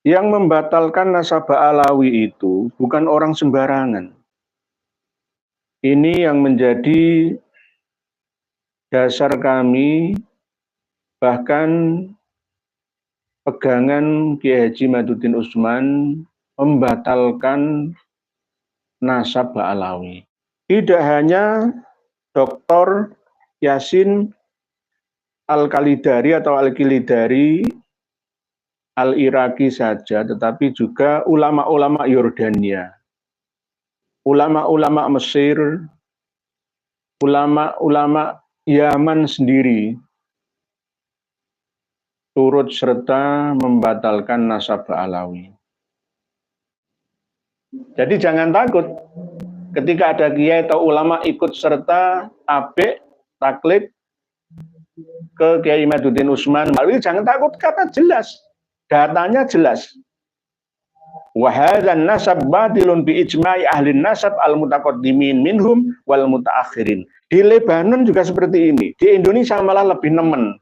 Yang membatalkan nasabah Alawi itu bukan orang sembarangan. Ini yang menjadi dasar kami, bahkan pegangan Kiai Haji Maduddin Utsman membatalkan nasabah Alawi. Tidak hanya Dr. Yasin Al-Khalidari atau Al-Kilidari Al-Iraqi saja, tetapi juga ulama-ulama Yordania, ulama-ulama Mesir, ulama-ulama Yaman sendiri turut serta membatalkan nasabah Alawi. Jadi jangan takut ketika ada kiai atau ulama ikut serta taklid ke Kiai Maduddin Utsman, jangan takut karena jelas, datanya jelas. Wa hadzan nasab batilun bi ijma'i ahli nasab al-mutaqaddimin minhum wal mutaakhirin. Di Lebanon juga seperti ini. Di Indonesia malah lebih nemen.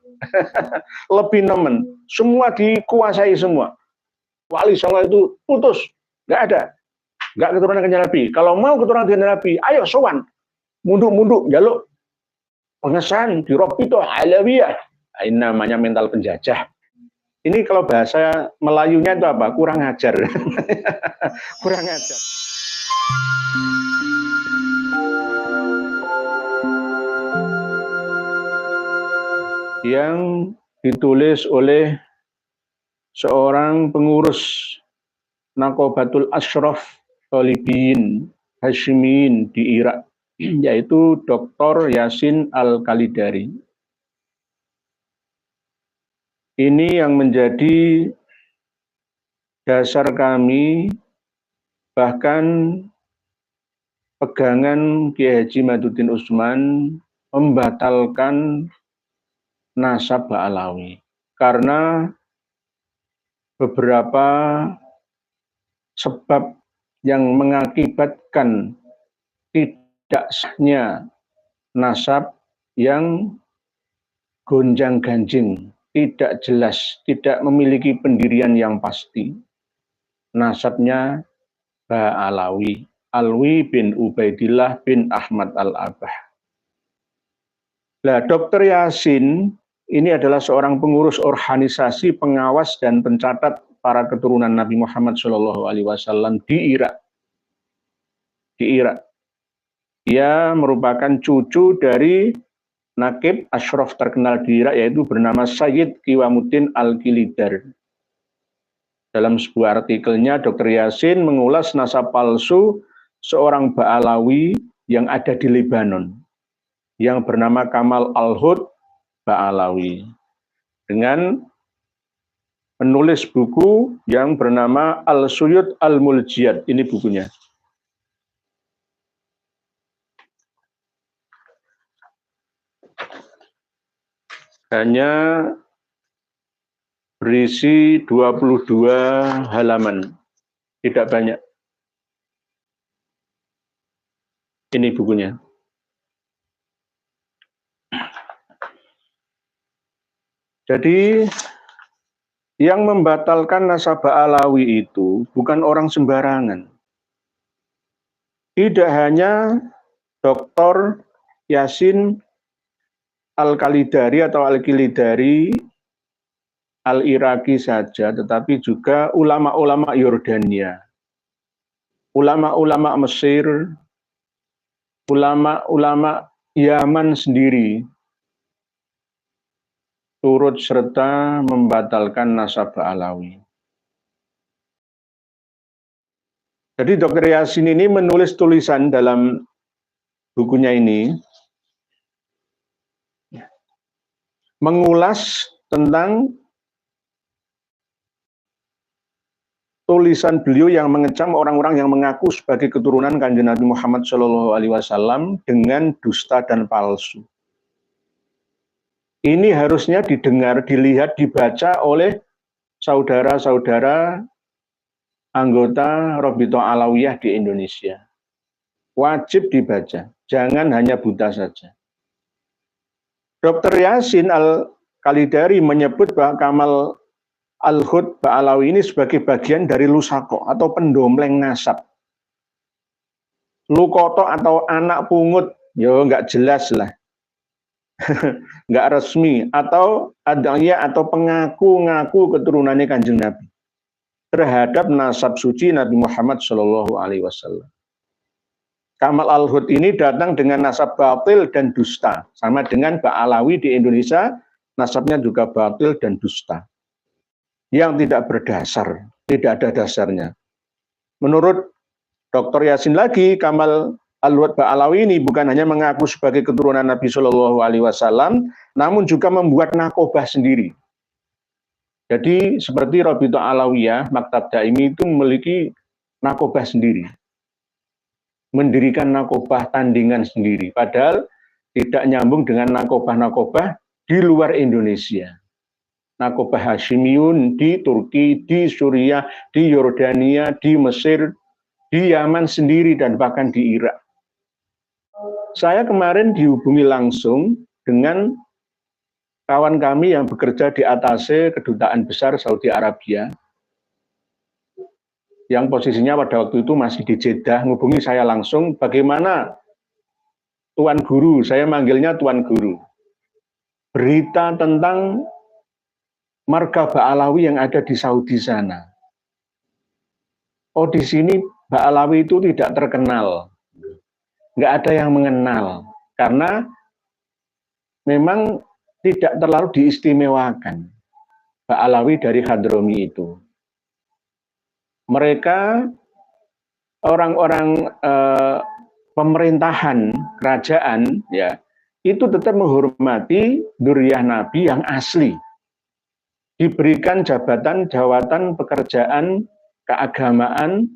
Lebih nemen. Semua dikuasai semua. Wali Songo itu putus, nggak ada. Nggak keturunan Kanjeng Nabi. Kalau mau keturunan Kanjeng Nabi, ayo sowan. Munduk-munduk, jaluk pengesahan di Robito Alawiyah. Ini namanya mental penjajah. Ini kalau bahasa Melayunya itu apa? Kurang ajar. Kurang ajar. Yang ditulis oleh seorang pengurus Naqobatul Ashraf Thalibin Hashimiyin di Irak, yaitu Dr. Yasin Al-Khalidari. Ini yang menjadi dasar kami, bahkan pegangan Kiai Haji Maduddin Utsman membatalkan nasabah Alawi. Karena beberapa sebab yang mengakibatkan tidak sahnya nasab yang gonjang-ganjing, tidak jelas, tidak memiliki pendirian yang pasti. Nasabnya Ba'alawi, Alwi bin Ubaidillah bin Ahmad Al-Abah. Nah, Dr. Yasin ini adalah seorang pengurus organisasi pengawas dan pencatat para keturunan Nabi Muhammad SAW di Irak. Di Irak. Dia merupakan cucu dari Naqib Ashraf terkenal di Irak, yaitu bernama Sayyid Qiwamuddin Al-Kilidar. Dalam sebuah artikelnya, Dr. Yasin mengulas nasab palsu seorang Ba'alawi yang ada di Lebanon, yang bernama Kamal Al-Hud Ba'alawi, dengan menulis buku yang bernama Al-Suyud Al-Muljiyad. Ini bukunya. Hanya berisi 22 halaman, tidak banyak. Ini bukunya. Jadi yang membatalkan nasabah Alawi itu bukan orang sembarangan. Tidak hanya Dr. Yasin Al-Khalidari atau Al-Kilidari Al-Iraqi saja, tetapi juga ulama-ulama Yordania, ulama-ulama Mesir, ulama-ulama Yaman sendiri turut serta membatalkan nasabah Alawi. Jadi Dr. Yasin ini menulis tulisan dalam bukunya ini, mengulas tentang tulisan beliau yang mengecam orang-orang yang mengaku sebagai keturunan Kanjeng Nabi Muhammad SAW dengan dusta dan palsu. Ini harusnya didengar, dilihat, dibaca oleh saudara-saudara anggota Robito Alawiyah di Indonesia. Wajib dibaca, jangan hanya buta saja. Dr. Yasin Al-Khalidari menyebut bahwa Kamal Al-Hud Ba'alawi ini sebagai bagian dari lusako atau pendompleng nasab. Lukoto atau anak pungut, yo nggak jelas lah, nggak resmi, atau adanya atau pengaku-ngaku keturunannya Kanjeng Nabi terhadap nasab suci Nabi Muhammad Shallallahu Alaihi Wasallam. Kamal Al-Hud ini datang dengan nasab batil dan dusta, sama dengan Ba'alawi di Indonesia, nasabnya juga batil dan dusta, yang tidak berdasar, tidak ada dasarnya. Menurut Dr. Yasin lagi, Kamal Al-Hud Ba'alawi ini bukan hanya mengaku sebagai keturunan Nabi Shallallahu Alaihi Wasallam, namun juga membuat nakobah sendiri. Jadi seperti Robito Alawiyah, Maktab Daimi itu memiliki nakobah sendiri, mendirikan nakobah tandingan sendiri, padahal tidak nyambung dengan nakobah-nakobah di luar Indonesia. Nakobah Hashimiyun di Turki, di Suriah, di Yordania, di Mesir, di Yaman sendiri, dan bahkan di Irak. Saya kemarin dihubungi langsung dengan kawan kami yang bekerja di atase Kedutaan Besar Saudi Arabia, yang posisinya pada waktu itu masih di Jeddah, menghubungi saya langsung, bagaimana Tuan Guru, saya manggilnya Tuan Guru, berita tentang marga Ba'alawi yang ada di Saudi sana. Oh, di sini Ba'alawi itu tidak terkenal, nggak ada yang mengenal, karena memang tidak terlalu diistimewakan Ba'alawi dari Hadromi itu. Mereka orang-orang pemerintahan, kerajaan, ya, itu tetap menghormati dzurriyyah Nabi yang asli. Diberikan jabatan pekerjaan, keagamaan,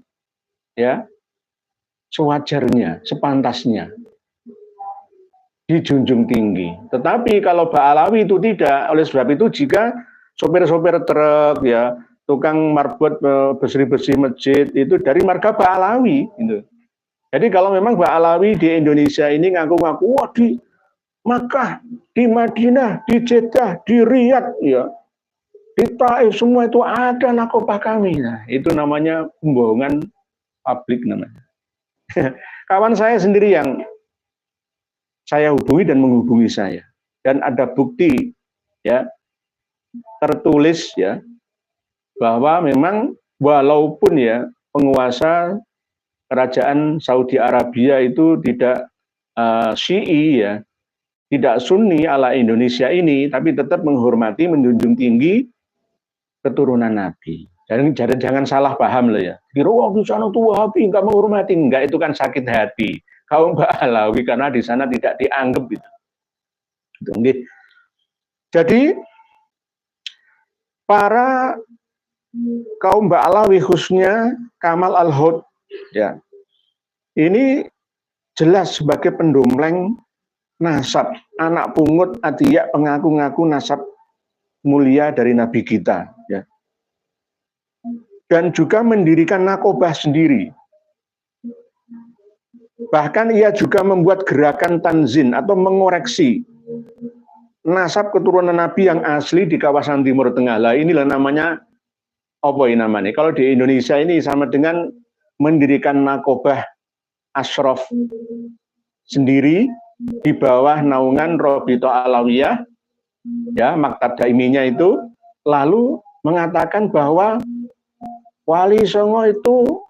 ya, sewajarnya, sepantasnya, dijunjung tinggi. Tetapi kalau Ba'alawi itu tidak. Oleh sebab itu jika sopir-sopir truk, ya, tukang marbot bersih-bersih masjid itu dari marga Ba'alawi, gitu. Jadi kalau memang Ba'alawi di Indonesia ini ngaku-ngaku, wah di Makkah, di Madinah, di Jeddah, di Riyadh, ya, di Taif, semua itu ada nakobah kami. Nah, itu namanya pembohongan publik namanya. Kawan saya sendiri yang saya hubungi dan menghubungi saya, dan ada bukti, ya, tertulis, ya, bahwa memang walaupun, ya, penguasa kerajaan Saudi Arabia itu tidak Syi'i, ya, tidak Sunni ala Indonesia ini, tapi tetap menghormati, menjunjung tinggi keturunan Nabi. Jangan salah paham loh, ya. Kira wah di sana tuh Wahabi nggak menghormati, enggak, itu kan sakit hati kaum Ba'alawi karena di sana tidak dianggap gitu. Jadi para kaum Ba'alawi khususnya Kamal Al-Hud, ya, ini jelas sebagai pendompleng nasab, anak pungut, adiyak, pengaku-ngaku nasab mulia dari Nabi kita, ya. Dan juga mendirikan nakobah sendiri. Bahkan ia juga membuat gerakan tanzin atau mengoreksi nasab keturunan Nabi yang asli di kawasan Timur Tengah. Lah inilah namanya apa ini namanya? Kalau di Indonesia ini sama dengan mendirikan nakobah asyraf sendiri di bawah naungan Robito Alawiyah, ya, Maktab Daiminya itu, lalu mengatakan bahwa Wali Songo itu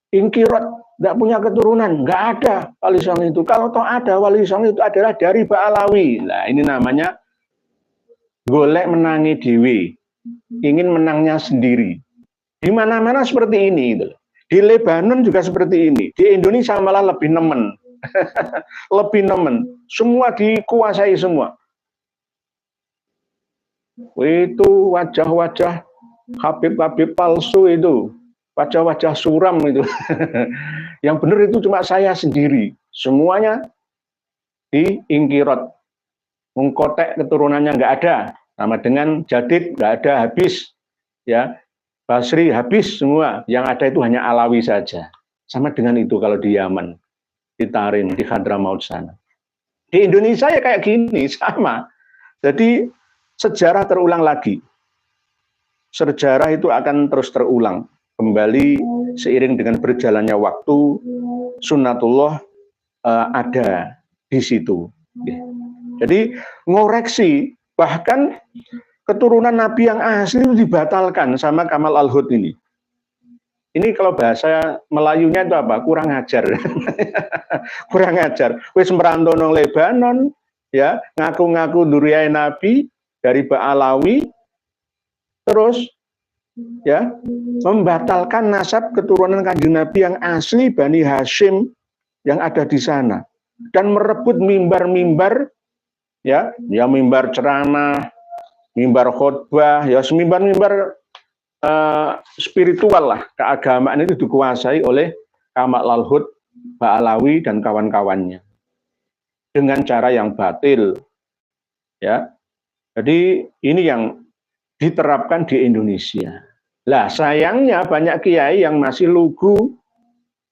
ingkirot, nggak punya keturunan, nggak ada Wali Songo itu. Kalau toh ada Wali Songo itu adalah dari Ba'alawi. Nah ini namanya golek menangi dewi, ingin menangnya sendiri. Di mana-mana seperti ini, gitu. Di Lebanon juga seperti ini. Di Indonesia malah lebih nemen, lebih nemen. Semua dikuasai semua. Itu wajah-wajah Habib-habib palsu itu, wajah-wajah suram itu. Yang benar itu cuma saya sendiri. Semuanya diingkirot. Mengkotek keturunannya nggak ada. Sama dengan Jadid nggak ada, habis. Ya, Basri habis semua. Yang ada itu hanya Alawi saja. Sama dengan itu kalau di Yaman, di Tarim, di Hadramaut sana. Di Indonesia ya kayak gini, sama. Jadi sejarah terulang lagi. sejarah itu akan terus terulang kembali seiring dengan berjalannya waktu. Sunnatullah ada di situ. Jadi ngoreksi, bahkan keturunan Nabi yang asli itu dibatalkan sama Kamal Al-Hud ini. Ini kalau bahasa Melayunya itu apa? Kurang ajar. Kurang ajar. Wis merantau nang Lebanon, ya, ngaku-ngaku duriai Nabi dari Ba'alawi, terus ya membatalkan nasab keturunan Kanjeng Nabi yang asli Bani Hashim yang ada di sana, dan merebut mimbar-mimbar, ya mimbar ceramah, mimbar khotbah, ya mimbar-mimbar spiritual lah, keagamaan itu dikuasai oleh Kamal Al-Hud, Ba'alawi dan kawan-kawannya dengan cara yang batil, ya. Jadi ini yang diterapkan di Indonesia. Lah sayangnya banyak kiai yang masih lugu,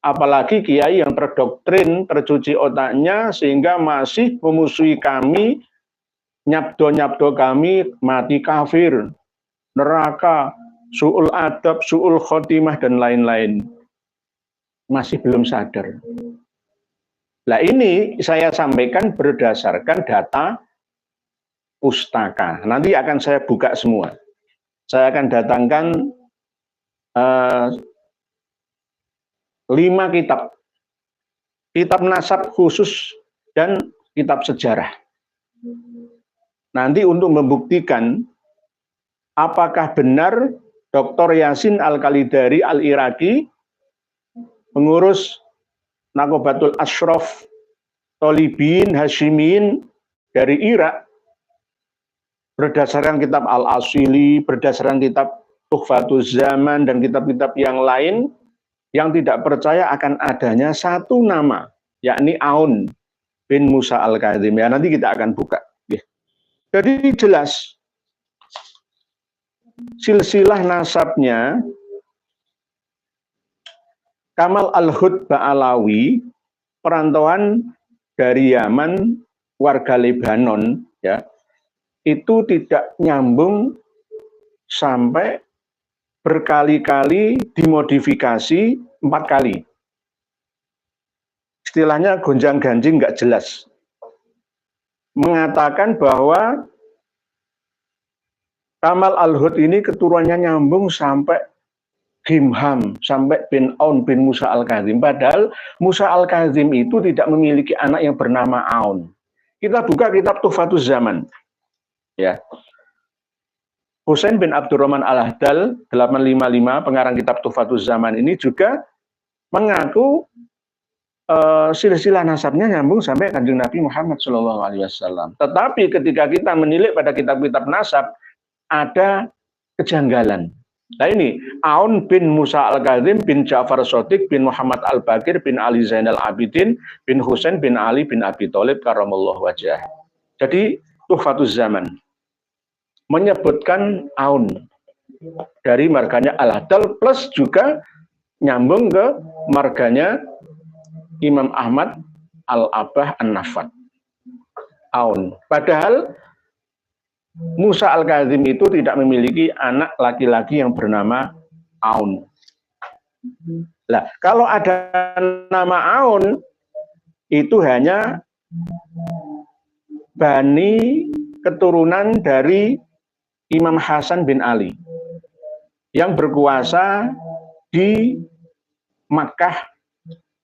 apalagi kiai yang terdoktrin, tercuci otaknya sehingga masih memusuhi kami, nyabdo-nyabdo kami mati kafir, neraka, su'ul adab, su'ul khotimah, dan lain-lain. Masih belum sadar. Nah ini saya sampaikan berdasarkan data pustaka. Nanti akan saya buka semua. Saya akan datangkan 5 kitab. Kitab nasab khusus dan kitab sejarah. Nanti untuk membuktikan apakah benar Dr. Yasin Al-Kalidari Al-Iraqi, pengurus Nakobatul Ashraf Tolibin Hashimin dari Irak, berdasarkan kitab Al-Asili, berdasarkan kitab Tuhfatuz Zaman, dan kitab-kitab yang lain, yang tidak percaya akan adanya satu nama, yakni Aun bin Musa Al-Kadzim. Ya, nanti kita akan buka. Jadi jelas silsilah nasabnya Kamal Al-Hud Ba'alawi, perantauan dari Yaman, warga Lebanon, ya, itu tidak nyambung sampai berkali-kali dimodifikasi 4 kali. Istilahnya gonjang-ganjing nggak jelas. Mengatakan bahwa Kamal Al-Hud ini keturunannya nyambung sampai Gimham, sampai bin Aun bin Musa Al-Kadzim. Padahal Musa Al-Kadzim itu tidak memiliki anak yang bernama Aun. Kita buka kitab Tuhfatuz Zaman. Ya. Husain bin Abdurrahman Al-Ahdal 855, pengarang kitab Tuhfatuz Zaman ini juga mengaku silsilah nasabnya nyambung sampai Kanjeng Nabi Muhammad SAW. Tetapi ketika kita menilik pada kitab-kitab nasab, ada kejanggalan. Nah ini, Aun bin Musa Al-Kadzim bin Ja'far Shadiq bin Muhammad Al-Bakir bin Ali Zainal Abidin bin Husain bin Ali bin Abi Thalib karramallahu wajhah. Jadi Tuhfatuz Zaman menyebutkan Aun dari marganya Al-Hadal, plus juga nyambung ke marganya Imam Ahmad Al-Abah An-Nafat. Aun. Padahal Musa Al-Kadzim itu tidak memiliki anak laki-laki yang bernama Aun. Nah, kalau ada nama Aun, itu hanya bani keturunan dari Imam Hasan bin Ali yang berkuasa di Makkah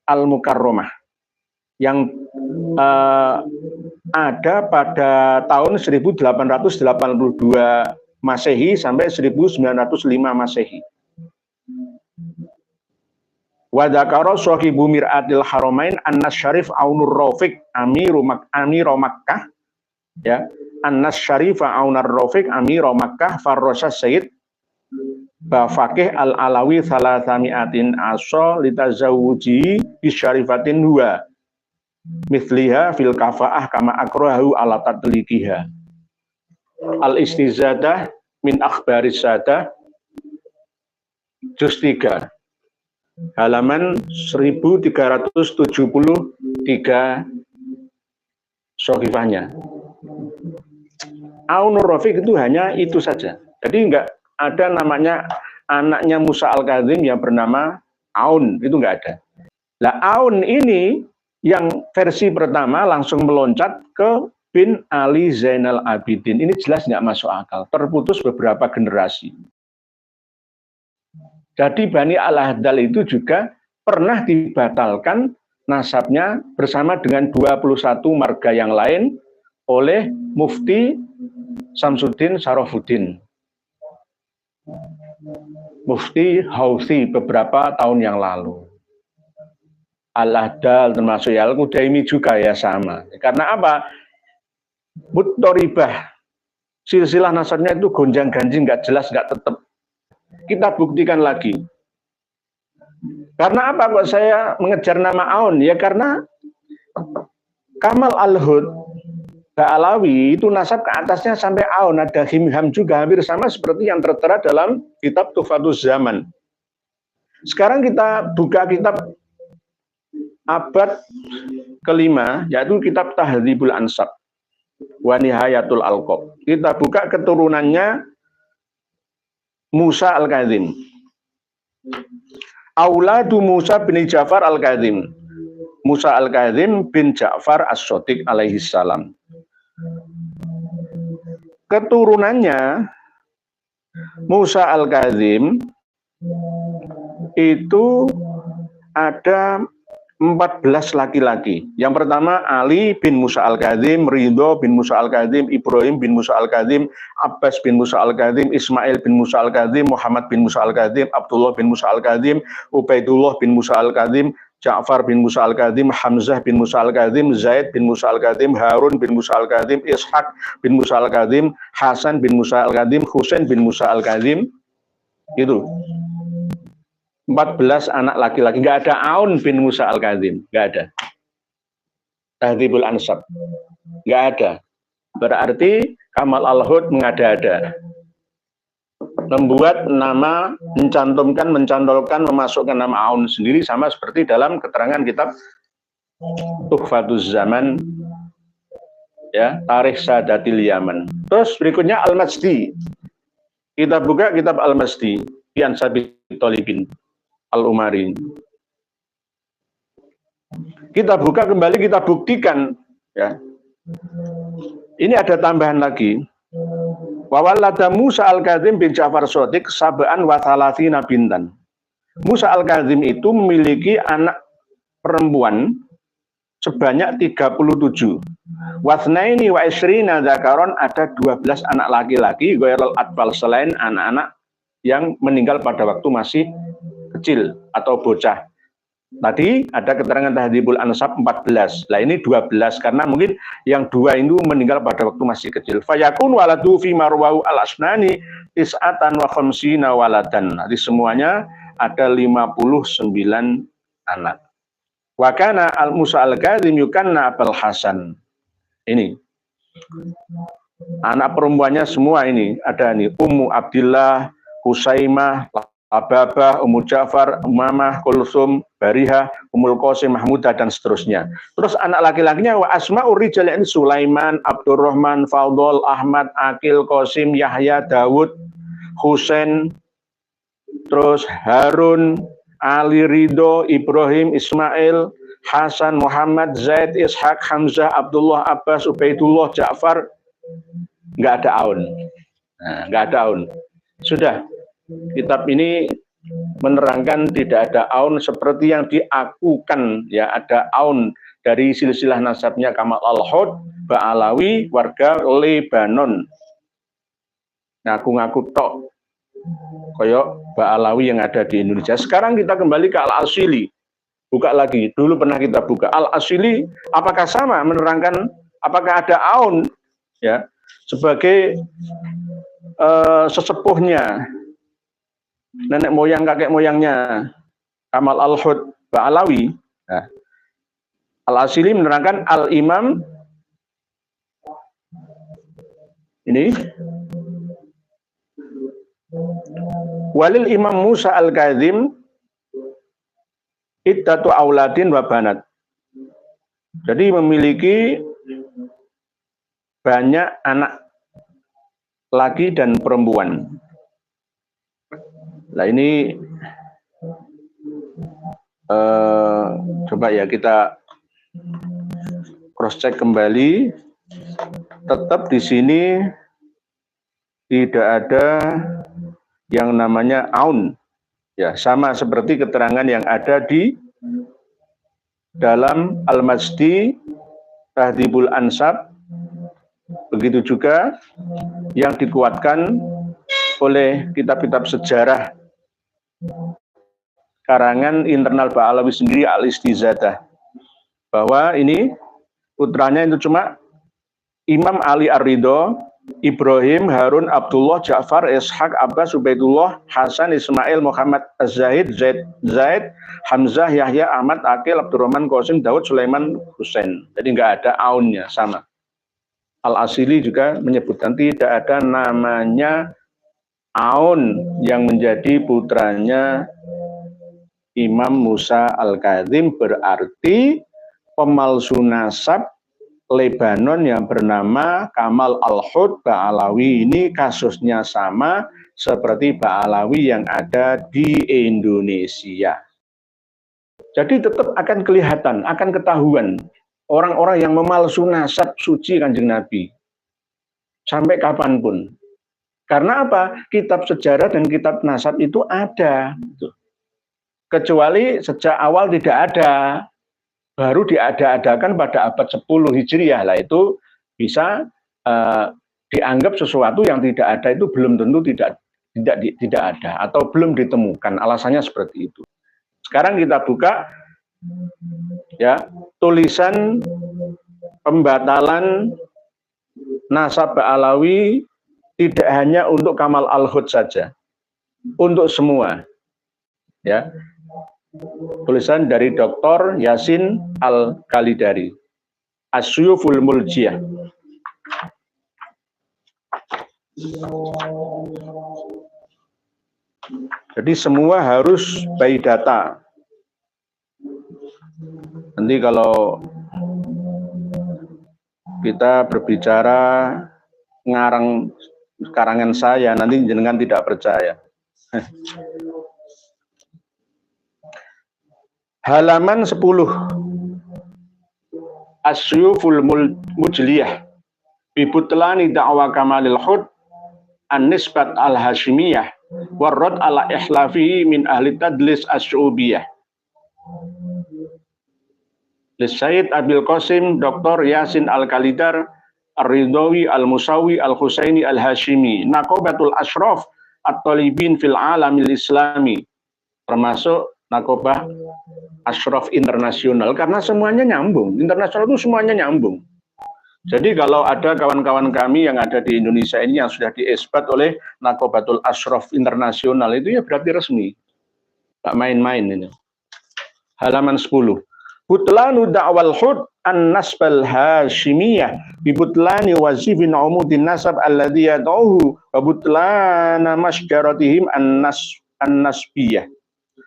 Al-Mukarramah, yang ada pada tahun 1882 Masehi sampai 1905 Masehi. Wa dzakara sahibu Mir'atil Haramain An-Nas Syarif Aunur Rafiq Amiru Makkah, ya, An-Nas Syarif Aunur Rafiq Amiru Makkah Farrasa Sayyid Bafaqih Al-Alawi Salasamiatin Aso litazawuji bisyarifatin huwa mithliha fil kafa'ah kama akrahu ala tatliqiha. Al-Istizadah min akhbaris sadah juz 3 halaman 1373 sohifahnya. Aunur Rafiq itu hanya itu saja. Jadi enggak ada namanya anaknya Musa Al-Kadzim yang bernama Aun, itu nggak ada. Nah, Aun ini yang versi pertama langsung meloncat ke bin Ali Zainal Abidin. Ini jelas nggak masuk akal, terputus beberapa generasi. Jadi Bani Al-Ahdal itu juga pernah dibatalkan nasabnya bersama dengan 21 marga yang lain oleh Mufti Samsuddin Sarafuddin, Mufti Houthi beberapa tahun yang lalu. Al-Ahdal termasuk ya, Al-Qudaimi juga ya sama. Karena apa? Muttoribah, silsilah nasabnya itu gonjang-ganjing, nggak jelas, nggak tetap. Kita buktikan lagi. Karena apa kok saya mengejar nama Aun? Ya karena Kamal Al-Hud Ba'alawi itu nasab ke atasnya sampai Aun, ada him-ham juga, hampir sama seperti yang tertera dalam kitab Tuhfatus Zaman. Sekarang kita buka kitab abad kelima, yaitu kitab Tahdzibul Ansab wa Nihayatul Alqab. Kita buka keturunannya Musa Al-Kadzim. Auladu Musa bin Ja'far Al-Kadzim. Musa Al-Kadzim bin Ja'far As-Shadiq alaihi salam. Keturunannya Musa Al-Kadzim itu ada 14 laki-laki. Yang pertama Ali bin Musa Al-Kadzim, Ridho bin Musa Al-Kadzim, Ibrahim bin Musa Al-Kadzim, Abbas bin Musa Al-Kadzim, Ismail bin Musa Al-Kadzim, Muhammad bin Musa Al-Kadzim, Abdullah bin Musa Al-Kadzim, Ubaidullah bin Musa Al-Kadzim, Ja'far bin Musa Al-Kadzim, Hamzah bin Musa Al-Kadzim, Zaid bin Musa Al-Kadzim, Harun bin Musa Al-Kadzim, Ishaq bin Musa Al-Kadzim, Hasan bin Musa Al-Kadzim, Husain bin Musa Al-Kadzim. Itu 14 anak laki-laki. Nggak ada Aun bin Musa Al-Kadzim, nggak ada. Tahdzibul Ansab, nggak ada. Berarti Kamal Al-Hud mengada-ada, membuat nama, mencantolkan, memasukkan nama Aun sendiri, sama seperti dalam keterangan kitab Tuhfatus Zaman, ya, Tarikh Sadatil Yaman. Terus berikutnya Al-Mazdi. Kita buka kitab Al-Mazdi, Fi Ansabi Thalibin Al-Umari. Kita buka kembali, kita buktikan, ya. Ini ada tambahan lagi. Wa walada Musa Al-Kadzim bin Ja'far Shadiq sab'an wa thalathina bintan. Musa Al-Kadzim itu memiliki anak perempuan sebanyak 37. Wathnaini wa isrina dzakaron, ada 12 anak laki-laki, ghairul atfal, selain anak-anak yang meninggal pada waktu masih kecil atau bocah. Tadi ada keterangan Tahdzibul Ansab 14. Lah ini 12 karena mungkin yang dua itu meninggal pada waktu masih kecil. Fayakun waladu fi marwahu al-asnani tis'atan wa khamsina waladan. Jadi semuanya ada 59 anak. Wa kana al-Musa Al-Kadzim yukanna Abul Hasan. Ini anak perempuannya semua ini ada nih, Ummu Abdillah, Husaimah, Ababah, Ummu Ja'far, Umamah, Kulsum, Barihah, Ummul Qasim, Mahmudah, dan seterusnya. Terus anak laki-lakinya wa asma'ur rijal, ini Sulaiman, Abdurrahman, Fadl, Ahmad, Akil, Qasim, Yahya, Dawud, Husain, terus Harun, Ali, Ridho, Ibrahim, Ismail, Hasan, Muhammad, Zaid, Ishaq, Hamzah, Abdullah, Abbas, Ubaidullah, Ja'far. Nggak ada Aun. Nah, nggak ada Aun. Sudah. Kitab ini menerangkan tidak ada Aun seperti yang diakukan, ya, ada Aun dari silsilah nasabnya Kamal Al-Hud Ba'alawi, warga Lebanon. Ngaku-ngaku tok koyok Ba'alawi yang ada di Indonesia. Sekarang kita kembali ke Al-Asili. Buka lagi. Dulu pernah kita buka Al-Asili, apakah sama menerangkan apakah ada Aun, ya, sebagai sesepuhnya, nenek moyang, kakek moyangnya Kamal Al-Hud Ba'alawi. Nah, Al-Asili menerangkan Al-Imam ini walil Imam Musa Al-Kadzim iddatu auladin wa banat. Jadi memiliki banyak anak laki dan perempuan. Nah ini coba ya kita cross check kembali. Tetap di sini tidak ada yang namanya aun. Ya, sama seperti keterangan yang ada di dalam Al-Masdi Tahdhibul Ansab. Begitu juga yang dikuatkan oleh kitab-kitab sejarah karangan internal Ba'alawi sendiri, Al-Istizadah, bahwa ini putranya itu cuma Imam Ali Ar-Ridho, Ibrahim, Harun, Abdullah, Ja'far, Ishaq, Abbas, Ubaidullah, Hasan, Ismail, Muhammad, Az-Zahid, Zaid, Hamzah, Yahya, Ahmad, Aqil, Abdurrahman, Qasim, Daud, Sulaiman, Husain. Jadi nggak ada aunnya, sama. Al-Asili juga menyebutkan tidak ada namanya aun yang menjadi putranya Imam Musa Al-Kadzim, berarti pemalsu nasab Lebanon yang bernama Kamal Al-Hud Ba'alawi ini kasusnya sama seperti Ba'alawi yang ada di Indonesia. Jadi tetap akan kelihatan, akan ketahuan orang-orang yang memalsu nasab suci Kanjeng Nabi sampai kapanpun. Karena apa? Kitab sejarah dan kitab nasab itu ada. Kecuali sejak awal tidak ada. Baru diada-adakan pada abad 10 Hijriah. Lah itu bisa dianggap sesuatu yang tidak ada itu belum tentu tidak ada atau belum ditemukan. Alasannya seperti itu. Sekarang kita buka ya tulisan pembatalan nasab Ba'alawi tidak hanya untuk Kamal Al-Hud saja, untuk semua. Ya. Tulisan dari Dr. Yasin Al-Khalidari, As-Suyuful Muljiyah. Jadi semua harus by data. Nanti kalau kita berbicara ngarang karangan saya, nanti jenengan tidak percaya. Halaman 10. As-Suyuful Mujliyah bibutlani da'wa Kamalil Hud an-nisbat al-Hashimiyah warrad ala ihlafihi min ahli tadlis as-Syu'ubiyah. Lissaid Abil Qasim Dr. Yasin Al-Khalidar Ar-Ridhawi Al-Musawi Al-Husaini Al-Hashimi Naqobatul Ashraf At-Talibin fil Alamil Islami, termasuk Naqobah Ashraf internasional, karena semuanya nyambung. Internasional itu semuanya nyambung. Jadi kalau ada kawan-kawan kami yang ada di Indonesia ini yang sudah diesbat oleh Naqobatul Ashraf internasional, itu ya berarti resmi. Tak main-main ini. Halaman 10. Butlanu da'wal hud an-nasbal hashimiyah bibutlani wazifin umudin nasab alladhi yad'uhu wa butlana masjaratihim an-nasbiyah.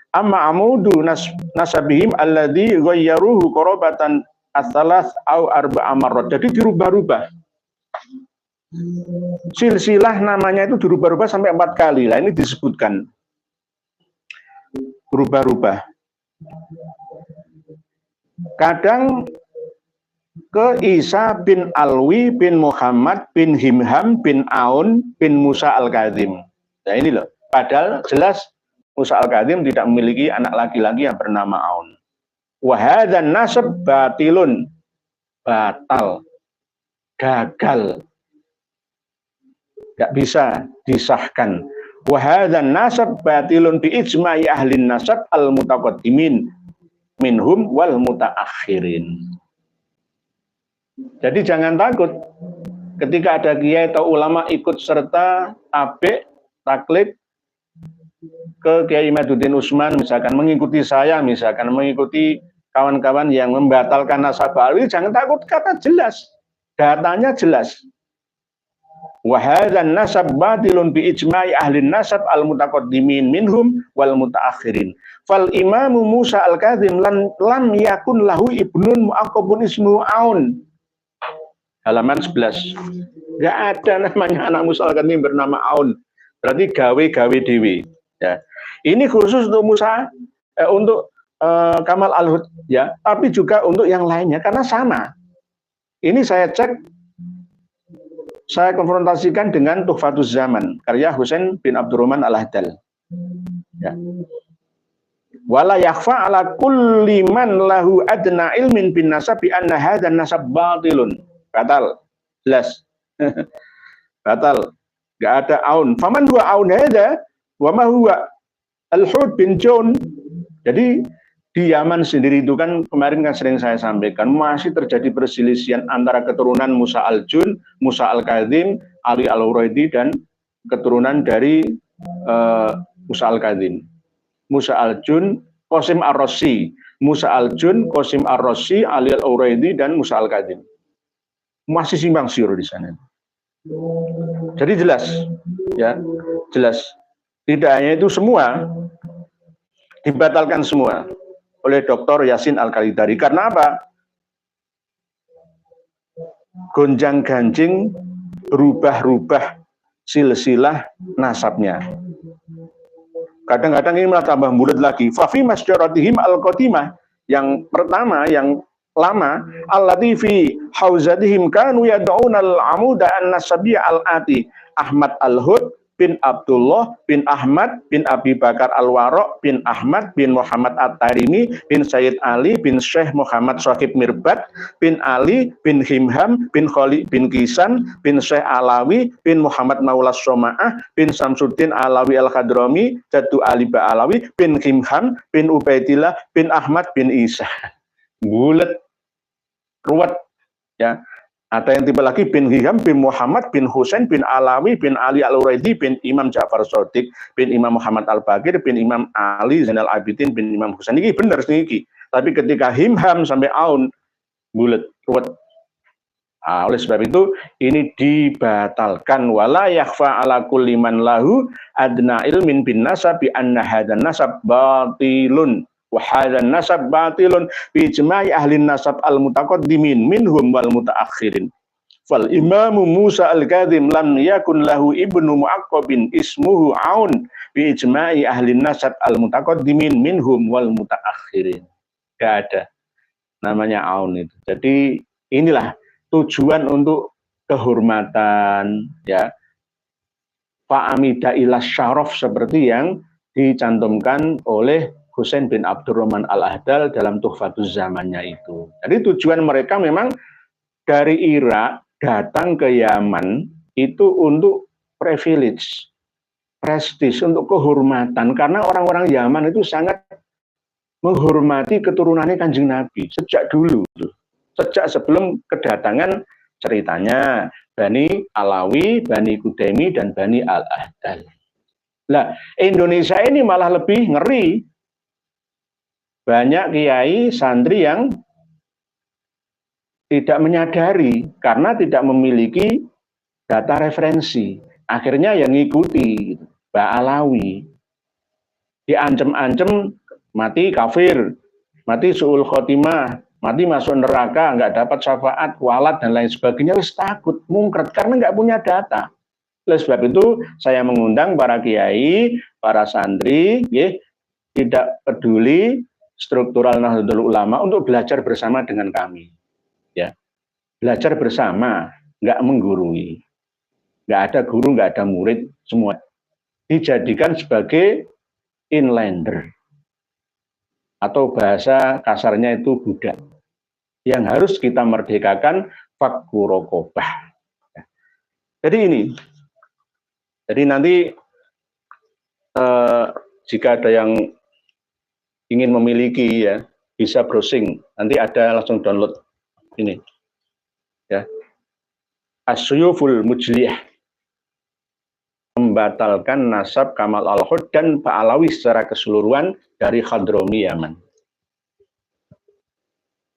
Amma amudu nasabihim alladhi ghayyaruhu qarabatan as-salas au arba'a marrat. Jadi dirubah-rubah. Silsilah namanya itu dirubah-rubah sampai 4 kali. Lah ini disebutkan. Berubah-rubah. Kadang ke Isa bin Alwi bin Muhammad bin Himham bin Aun bin Musa Al-Kadzim. Nah ini loh, padahal jelas Musa Al-Kadzim tidak memiliki anak laki-laki yang bernama Aun. Wahadzan nasab batilun, batal, gagal, tidak bisa disahkan. Wahadzan nasab batilun bi ijma'i ahlin nasab al-mutaqaddimin minhum wal mutaakhirin. Jadi jangan takut ketika ada kiai atau ulama ikut serta taklid ke Kiai Imaduddin Utsman, misalkan mengikuti saya, misalkan mengikuti kawan-kawan yang membatalkan nasab Ba'alawi, jangan takut karena jelas, datanya jelas. Wa hadzan nasab batilun bi ijma'i ahli nasab al-mutaqaddimin minhum wal mutaakhirin. Fal Imamu Musa Al-Kadzim lam yakun lahu ibnun mu'aqqabun ismu Aun. Halaman 11. Enggak ada namanya anak Musa Al-Kadzim bernama Aun. Berarti gawe-gawe dewi. Ya. Ini khusus untuk Musa, untuk Kamal Al-Hud ya, tapi juga untuk yang lainnya karena sama. Ini saya cek, saya konfrontasikan dengan Tuhfatuz Zaman karya Husain bin Abdurrahman Al-Ahdal. Ya. Wala yakhfa ala kulli man lahu adna ilmin bin nasab bi anna hadzal nasab batilun. Batal. Jelas. Batal. Enggak ada aun. Faman huwa aun hadza wa ma huwa Al-Hud bin John. Jadi di Yaman sendiri itu kan kemarin kan sering saya sampaikan masih terjadi perselisihan antara keturunan Musa Al-Jun, Musa Al-Kadzim, Ali Al-Huraidi dan keturunan dari Musa Al-Kadzim. Musa Al-Jun, Qasim Ar-Rasi, Musa Al-Jun, Qasim Ar-Rasi, Ali Al-Huraidi dan Musa Al-Kadzim. Masih simpang siur di sana. Jadi jelas, ya, jelas. Tidak hanya itu, semua dibatalkan semua oleh Dr. Yasin Al-Khalidari. Karena apa? Gonjang-ganjing, berubah-rubah silsilah nasabnya. Kadang-kadang ini malah tambah mulut lagi. Fafi masjaratihim al-qatimah. Yang pertama, yang lama, allati fi hauzatihim kanu yad'una al-amuda an-nasabiyya al-ati. Ahmad Al-Hud bin Abdullah bin Ahmad bin Abi Bakar Al-Waraq bin Ahmad bin Muhammad At-Tarimi bin Sayyid Ali bin Syekh Muhammad Shahib Mirbat bin Ali bin Himham bin Khalid bin Kisan bin Syekh Alawi bin Muhammad Maulas Soma'ah bin Samsuddin Alawi Al-Khadrami Jaddu Ali Ba'alawi bin Himham bin Ubaidillah bin Ahmad bin Isa. Bulet, ruwet, ya. Ada yang tiba lagi bin Hiham bin Muhammad bin Husain bin Alawi bin Ali Al-Huraidi bin Imam Ja'far Shadiq bin Imam Muhammad Al-Baqir bin Imam Ali Zainal Abidin bin Imam Husain. Ini benar ini. Tapi ketika Himham sampai Aun, bulet, ruwet. Oleh sebab itu ini dibatalkan. Wala yakhfa ala kulli man lahu adna ilmin bin nasab bi anna hadan nasab batilun. Wahadan nasab batilun bi ijma'i ahli nasab al-mutaqaddimin minhum wal mutaakhirin. Fal imamu Musa al-Kadzim lam yakun lahu ibnu mu'aqqabin ismuhu Aun bi ijma'i ahli nasab al-mutaqaddimin minhum wal mutaakhirin. Enggak ada namanya Aun itu. Jadi inilah tujuan untuk kehormatan, ya, fa'amida ila syaraf seperti yang dicantumkan oleh Husain bin Abdurrahman Al-Ahdal dalam Tuhfatuz Zamannya itu. Jadi tujuan mereka memang dari Irak datang ke Yaman itu untuk privilege, prestis, untuk kehormatan. Karena orang-orang Yaman itu sangat menghormati keturunannya Kanjeng Nabi sejak dulu. Sejak sebelum kedatangan ceritanya Bani Alawi, Bani Kudaimi, dan Bani Al-Ahdal. Nah, Indonesia ini malah lebih ngeri. Banyak kiai santri yang tidak menyadari karena tidak memiliki data referensi. Akhirnya yang ngikuti Mbak Alawi. Diancem-ancem mati kafir, mati su'ul khotimah, mati masuk neraka, nggak dapat syafaat, walat, dan lain sebagainya. Wis takut, mungkret karena nggak punya data. Oleh sebab itu saya mengundang para kiai, para santri, ya, tidak peduli struktural Nahdlatul Ulama untuk belajar bersama dengan kami, ya, belajar bersama, nggak menggurui, nggak ada guru, nggak ada murid, semua dijadikan sebagai inlander atau bahasa kasarnya itu budak yang harus kita merdekakan, fakku rokobah. Jadi ini, jadi nanti jika ada yang ingin memiliki, ya, bisa browsing, nanti ada langsung download ini, ya, As-Suyuful Mujliyah, membatalkan nasab Kamal Al-Hud dan Ba'alawi secara keseluruhan dari Hadrami Yaman.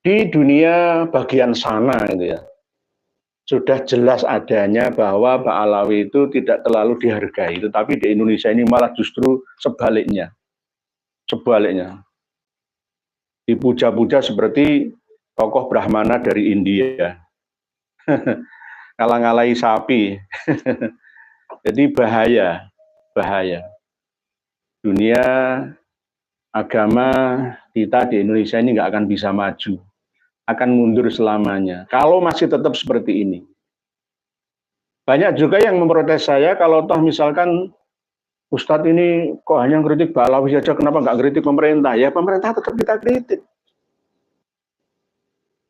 Di dunia bagian sana itu, ya, sudah jelas adanya bahwa Ba'alawi itu tidak terlalu dihargai, tetapi di Indonesia ini malah justru sebaliknya. Sebaliknya, dipuja-puja seperti tokoh Brahmana dari India, ngalah-ngalahi sapi. Jadi bahaya, bahaya. dunia agama kita di Indonesia ini nggak akan bisa maju, akan mundur selamanya kalau masih tetap seperti ini. Banyak juga yang memprotes saya kalau toh misalkan Ustadz ini kok hanya kritik Ba'alawi saja, kenapa nggak kritik pemerintah? Ya pemerintah tetap kita kritik.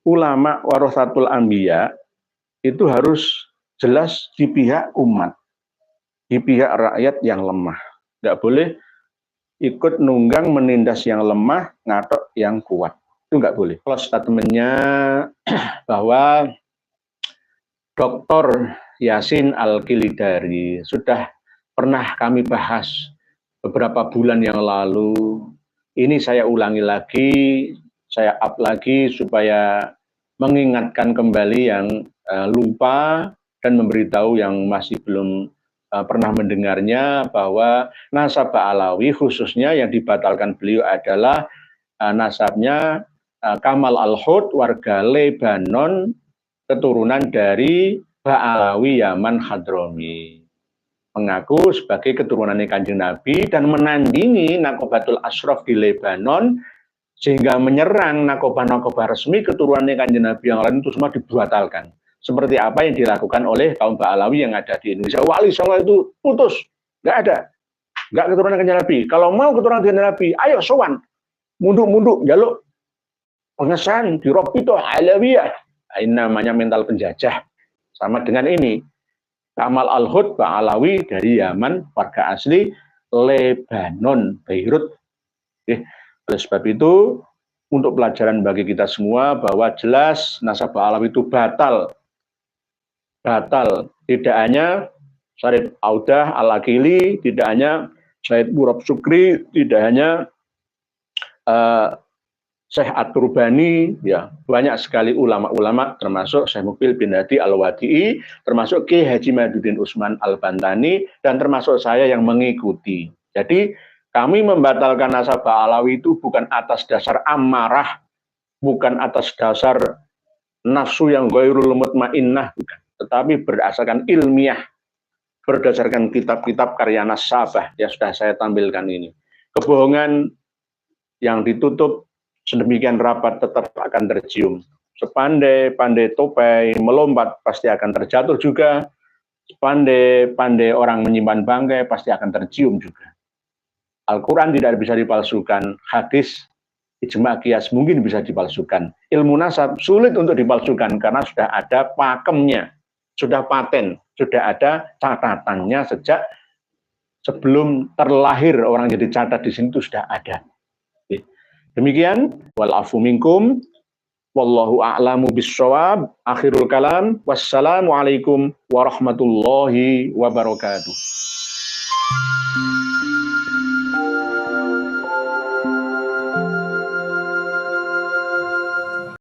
Ulama warasatul anbiya itu harus jelas di pihak umat, di pihak rakyat yang lemah. Nggak boleh ikut nunggang menindas yang lemah, ngatok yang kuat. Itu nggak boleh. Kalau statementnya bahwa Dr. Yasin Al-Kilidari sudah pernah kami bahas beberapa bulan yang lalu. Ini saya ulangi lagi, saya up lagi supaya mengingatkan kembali yang lupa dan memberitahu yang masih belum pernah mendengarnya bahwa nasab Ba'alawi khususnya yang dibatalkan beliau adalah nasabnya Kamal Al-Hud, warga Lebanon, keturunan dari Ba'alawi Yaman Hadrami. Mengaku sebagai keturunannya Kanjeng Nabi dan menandingi Nakobatul Ashraf di Lebanon, sehingga menyerang nakobah-nakobah resmi keturunannya Kanjeng Nabi yang lain itu semua dibatalkan. Seperti apa yang dilakukan oleh kaum Ba'alawi yang ada di Indonesia. Wali Songo itu putus, nggak ada, nggak keturunan Kanjeng Nabi. Kalau mau keturunan Kanjeng Nabi, ayo sowan, munduk-munduk, jaluk pengesahan di Robito Alawiyah. Ini namanya mental penjajah. Sama dengan ini, Kamal Al-Hud Ba'alawi dari Yaman, warga asli Lebanon, Beirut. Oleh sebab itu, untuk pelajaran bagi kita semua bahwa jelas nasab Ba'alawi itu batal. Batal. Tidak hanya Syarif Audah Al-Akili, tidak hanya Said Murab Sukri, tidak hanya Syekh At-Turbani, ya banyak sekali ulama-ulama termasuk Syekh Mukbil bin Hadi Al-Wadi'i, termasuk Ki Haji Maduddin Usman Al-Bantani, dan termasuk saya yang mengikuti. Jadi kami membatalkan nasab Ba'alawi itu bukan atas dasar amarah, bukan atas dasar nafsu yang ghairul mutmainnah, bukan, tetapi berdasarkan ilmiah, berdasarkan kitab-kitab karya nasabah yang sudah saya tampilkan ini. Kebohongan yang ditutup sedemikian rapat tetap akan tercium. Sepandai-pandai topai melompat pasti akan terjatuh juga. Sepandai-pandai orang menyimpan bangkai pasti akan tercium juga. Al-Quran tidak bisa dipalsukan. Hadis, ijma' qiyas mungkin bisa dipalsukan. Ilmu nasab sulit untuk dipalsukan karena sudah ada pakemnya, sudah paten, sudah ada catatannya sejak sebelum terlahir orang jadi catat di sini itu sudah ada. Demikian, wal afu minkum, wallahu a'lamu bissawab, akhirul kalam, wassalamualaikum warahmatullahi wabarakatuh.